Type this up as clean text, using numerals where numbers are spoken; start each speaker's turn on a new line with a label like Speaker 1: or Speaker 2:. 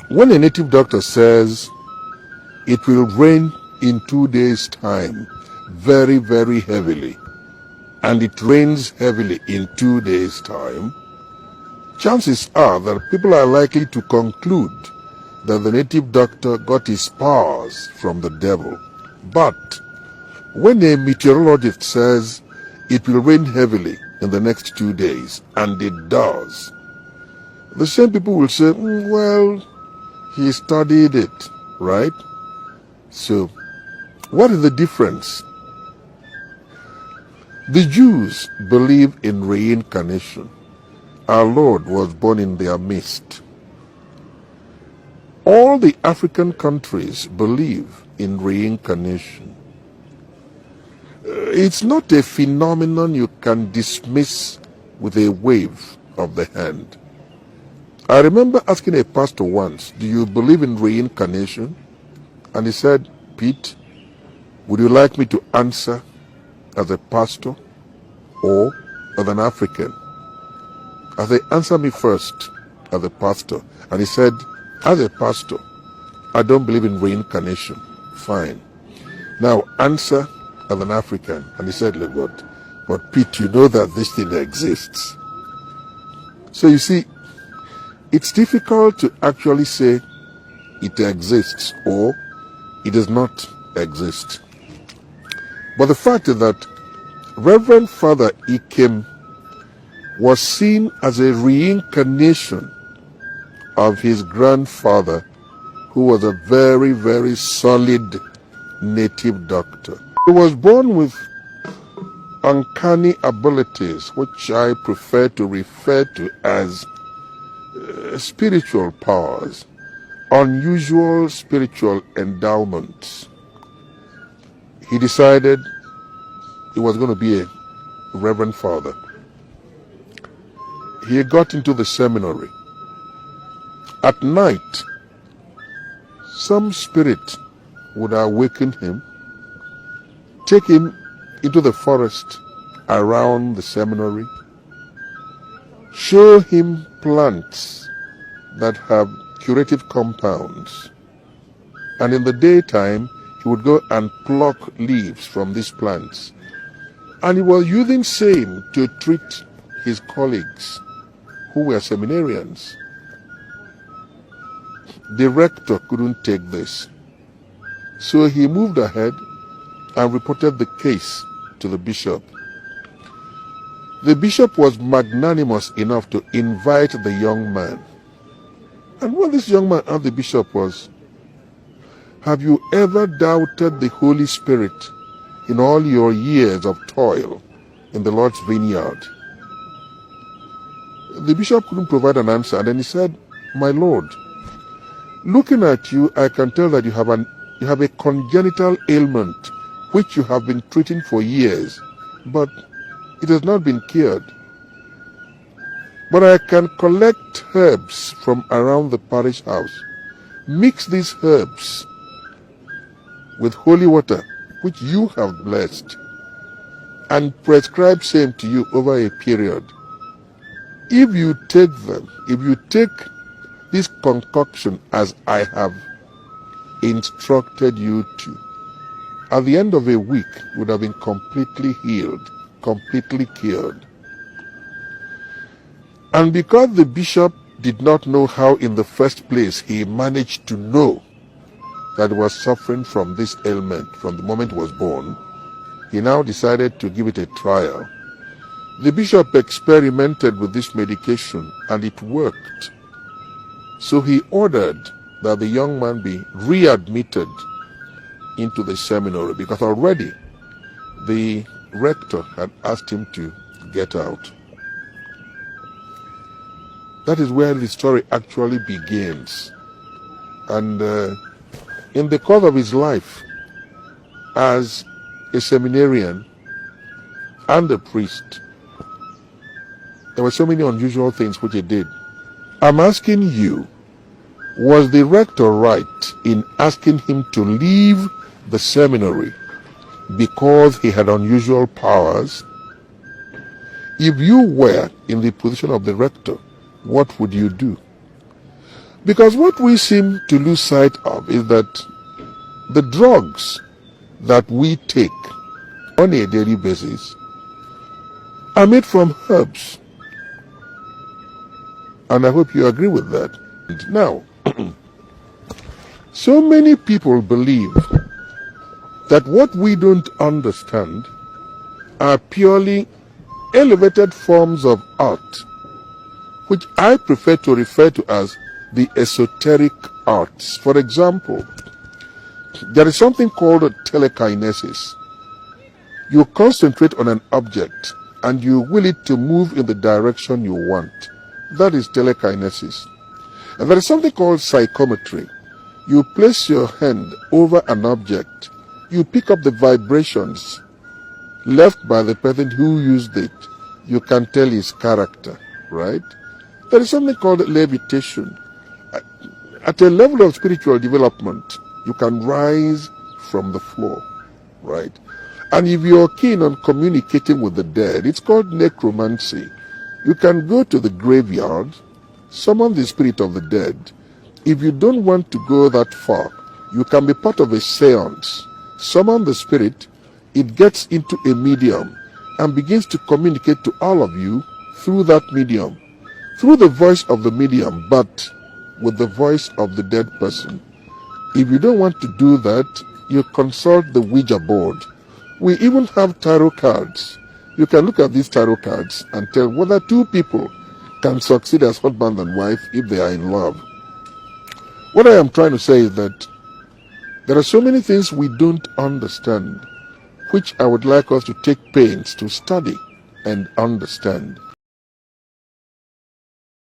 Speaker 1: When a native doctor says it will rain in 2 days' time, very, very heavily, and it rains heavily in 2 days' time, chances are that people are likely to conclude that the native doctor got his powers from the devil. But when a meteorologist says it will rain heavily in the next 2 days, and it does, the same people will say, well, he studied it, right? So, what is the difference? The Jews believe in reincarnation. Our Lord was born in their midst. All the African countries believe in reincarnation. It's not a phenomenon you can dismiss with a wave of the hand. I remember asking a pastor once, do you believe in reincarnation? And he said, Pete, would you like me to answer as a pastor or as an African? I said, answer me first as a pastor. And he said, as a pastor, I don't believe in reincarnation. Fine. Now answer as an African. And he said, look what, but Pete, you know that this thing exists. So you see, it's difficult to actually say it exists or it does not exist. But the fact is that Reverend Father Ikem was seen as a reincarnation of his grandfather, who was a very, very solid native doctor. He was born with uncanny abilities, which I prefer to refer to as spiritual powers, unusual spiritual endowments. He decided he was going to be a Reverend Father. He got into the seminary. At night, some spirit would awaken him, take him into the forest around the seminary, show him plants that have curative compounds, and in the daytime he would go and pluck leaves from these plants, and he was using same to treat his colleagues who were seminarians. The rector couldn't take this, so he moved ahead and reported the case to the bishop. The bishop was magnanimous enough to invite the young man. And what this young man asked the bishop was, have you ever doubted the Holy Spirit in all your years of toil in the Lord's vineyard? The bishop couldn't provide an answer, and then he said, my Lord, looking at you, I can tell that you have a congenital ailment which you have been treating for years, but it has not been cured. But I can collect herbs from around the parish house, mix these herbs with holy water, which you have blessed, and prescribe same to you over a period. If you take them, if you take this concoction as I have instructed you to, at the end of a week, you would have been completely healed, completely cured. And because the bishop did not know how in the first place he managed to know that he was suffering from this ailment from the moment he was born, he now decided to give it a trial. The bishop experimented with this medication and it worked. So he ordered that the young man be readmitted into the seminary because already the rector had asked him to get out. That is where the story actually begins. And in the course of his life as a seminarian and a priest, there were so many unusual things which he did. I'm asking you, was the rector right in asking him to leave the seminary because he had unusual powers? If you were in the position of the rector, what would you do? Because what we seem to lose sight of is that the drugs that we take on a daily basis are made from herbs. And I hope you agree with that. Now, so many people believe that what we don't understand are purely elevated forms of art, which I prefer to refer to as the esoteric arts. For example, there is something called telekinesis. You concentrate on an object and you will it to move in the direction you want. That is telekinesis. And there is something called psychometry. You place your hand over an object. You pick up the vibrations left by the person who used it. You can tell his character, right? There is something called levitation. At a level of spiritual development, you can rise from the floor, right? And if you're keen on communicating with the dead, it's called necromancy. You can go to the graveyard, summon the spirit of the dead. If you don't want to go that far, you can be part of a seance. Summon the spirit, it gets into a medium and begins to communicate to all of you through that medium, through the voice of the medium, but with the voice of the dead person. If you don't want to do that, you consult the Ouija board. We even have tarot cards. You can look at these tarot cards and tell whether two people can succeed as husband and wife if they are in love. What I am trying to say is that there are so many things we don't understand, which I would like us to take pains to study and understand.